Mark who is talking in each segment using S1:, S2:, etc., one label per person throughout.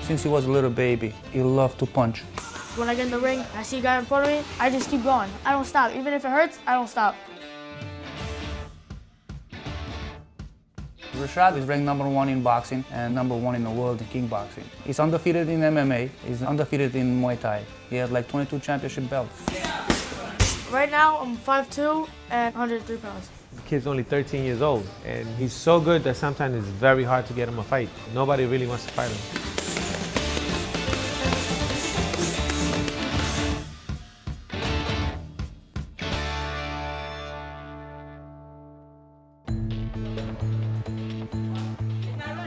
S1: Since he was a little baby, he loved to punch.
S2: When I get in the ring, I see a guy in front of me, I just keep going. I don't stop. Even if it hurts, I don't stop.
S1: Rashad is ranked #1 in boxing and #1 in the world in kickboxing. He's undefeated in MMA, he's undefeated in Muay Thai. He has like 22 championship belts.
S2: Right now, I'm 5'2" and 103 pounds.
S3: The kid's only 13 years old, and he's so good that sometimes it's very hard to get him a fight. Nobody really wants to fight him.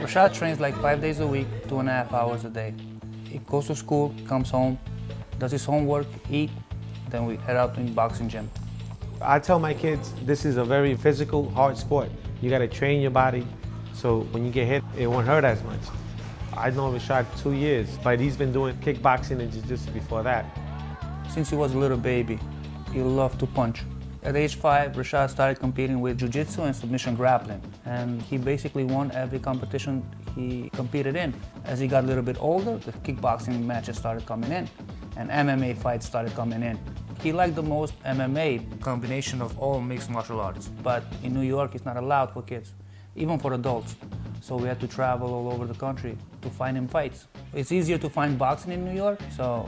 S1: Rashad trains like 5 days a week, 2.5 hours a day. He goes to school, comes home, does his homework, eat, then we head out to the boxing gym.
S3: I tell my kids this is a very physical, hard sport. You gotta train your body so when you get hit, it won't hurt as much. I've known Rashad 2 years, but he's been doing kickboxing and jiu-jitsu before that.
S1: Since he was a little baby, he loved to punch. At age 5, Rashad started competing with jiu-jitsu and submission grappling, and he basically won every competition he competed in. As he got a little bit older, the kickboxing matches started coming in, and MMA fights started coming in. He liked the most MMA, combination of all mixed martial arts, but in New York it's not allowed for kids, even for adults. So we had to travel all over the country to find him fights. It's easier to find boxing in New York, so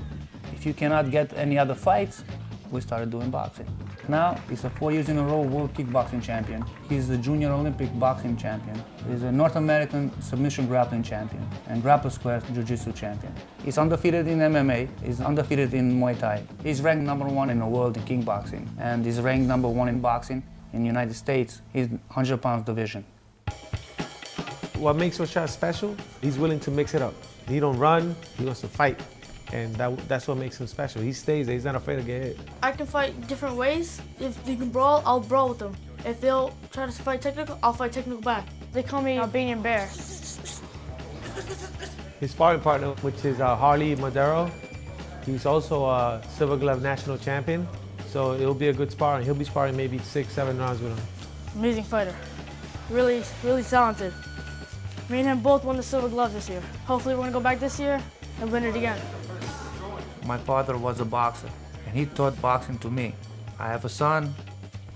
S1: if you cannot get any other fights, we started doing boxing. Now, he's a 4 years in a row world kickboxing champion. He's the junior Olympic boxing champion. He's a North American submission grappling champion and grapple square jiu-jitsu champion. He's undefeated in MMA, he's undefeated in Muay Thai. He's ranked #1 in the world in kickboxing, and he's ranked #1 in boxing in the United States. He's 100 pounds division.
S3: What makes Rashad special, he's willing to mix it up. He don't run, he wants to fight. And that's what makes him special. He stays there, he's not afraid to get hit.
S2: I can fight different ways. If they can brawl, I'll brawl with them. If they'll try to fight technical, I'll fight technical back. They call me Albanian Bear.
S3: His sparring partner, which is Harley Madero, he's also a Silver Glove national champion. So it'll be a good sparring. He'll be sparring maybe 6-7 rounds with him.
S2: Amazing fighter. Really, really talented. Me and him both won the Silver Glove this year. Hopefully we're gonna go back this year and win it again.
S1: My father was a boxer, and he taught boxing to me. I have a son,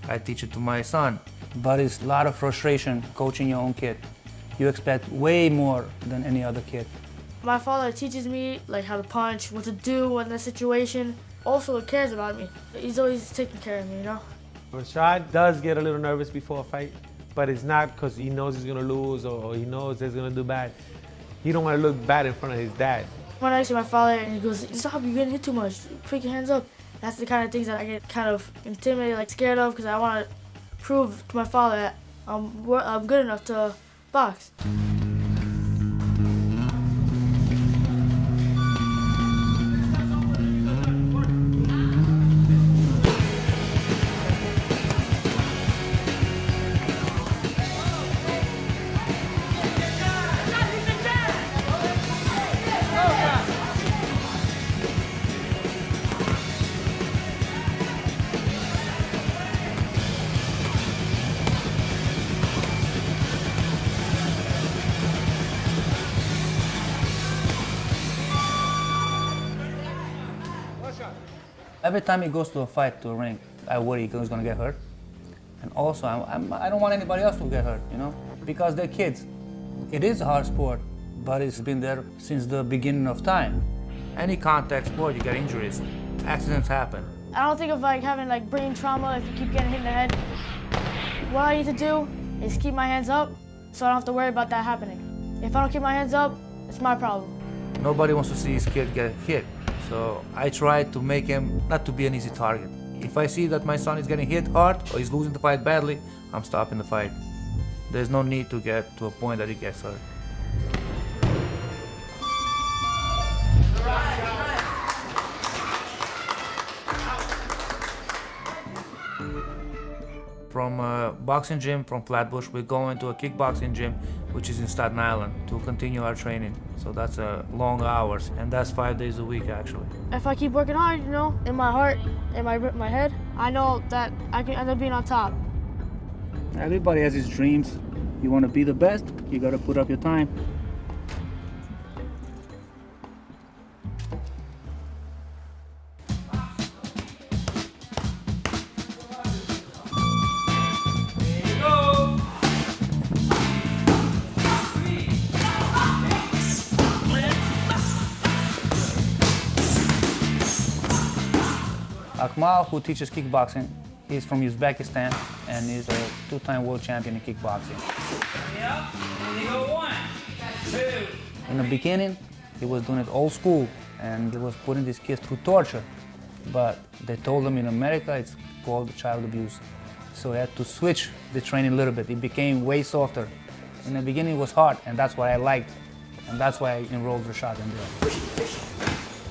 S1: I teach it to my son. But it's a lot of frustration coaching your own kid. You expect way more than any other kid.
S2: My father teaches me like how to punch, what to do in that situation. Also cares about me. He's always taking care of me, you know?
S3: Rashad does get a little nervous before a fight, but it's not because he knows he's gonna lose or he knows he's gonna do bad. He don't want to look bad in front of his dad.
S2: When I see my father and he goes, "Stop, you're getting hit too much. Put your hands up." That's the kind of things that I get kind of intimidated, like scared of, because I want to prove to my father that I'm good enough to box.
S1: Every time he goes to a fight, to a ring, I worry he's gonna get hurt. And also, I don't want anybody else to get hurt, you know? Because they're kids. It is a hard sport, but it's been there since the beginning of time. Any contact sport, you get injuries. Accidents happen.
S2: I don't think of like having like brain trauma if you keep getting hit in the head. What I need to do is keep my hands up so I don't have to worry about that happening. If I don't keep my hands up, it's my problem.
S1: Nobody wants to see his kid get hit. So I try to make him not to be an easy target. If I see that my son is getting hit hard or he's losing the fight badly, I'm stopping the fight. There's no need to get to a point that he gets hurt. From a boxing gym from Flatbush, we're going to a kickboxing gym, which is in Staten Island, to continue our training. So that's long hours, and that's 5 days a week, actually.
S2: If I keep working hard, you know, in my heart, in my head, I know that I can end up being on top.
S1: Everybody has his dreams. You want to be the best, you got to put up your time. Akmal, who teaches kickboxing, he's from Uzbekistan and he's a two-time world champion in kickboxing.
S4: Yeah, and you go 1, 2.
S1: In the beginning, he was doing it old school and he was putting these kids through torture. But they told him in America it's called child abuse. So he had to switch the training a little bit. It became way softer. In the beginning it was hard, and that's what I liked. And that's why I enrolled Rashad in there.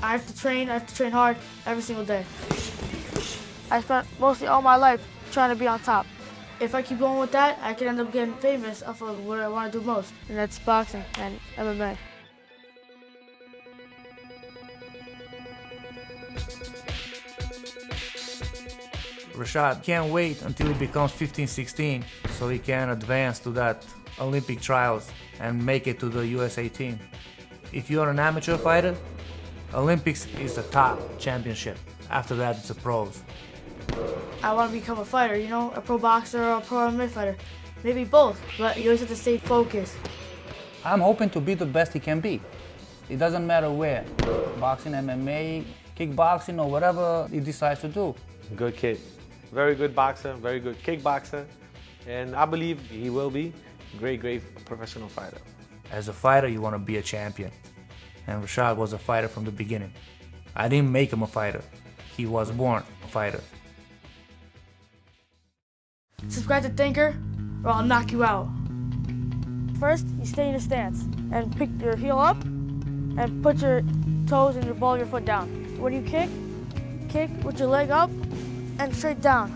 S2: I have to train hard every single day. I spent mostly all my life trying to be on top. If I keep going with that, I can end up getting famous off of what I want to do most, and that's boxing and MMA.
S1: Rashad can't wait until he becomes 15, 16 so he can advance to that Olympic trials and make it to the USA team. If you're an amateur fighter, Olympics is the top championship. After that, it's the pros.
S2: I want to become a fighter, you know, a pro boxer or a pro MMA fighter. Maybe both, but you always have to stay focused.
S1: I'm hoping to be the best he can be. It doesn't matter where, boxing, MMA, kickboxing, or whatever he decides to do.
S3: Good kid. Very good boxer, very good kickboxer. And I believe he will be a great, great professional fighter.
S1: As a fighter, you want to be a champion. And Rashad was a fighter from the beginning. I didn't make him a fighter. He was born a fighter.
S2: Subscribe to Thinker, or I'll knock you out. First, you stay in your stance and pick your heel up and put your toes and your ball of your foot down. When you kick with your leg up and straight down.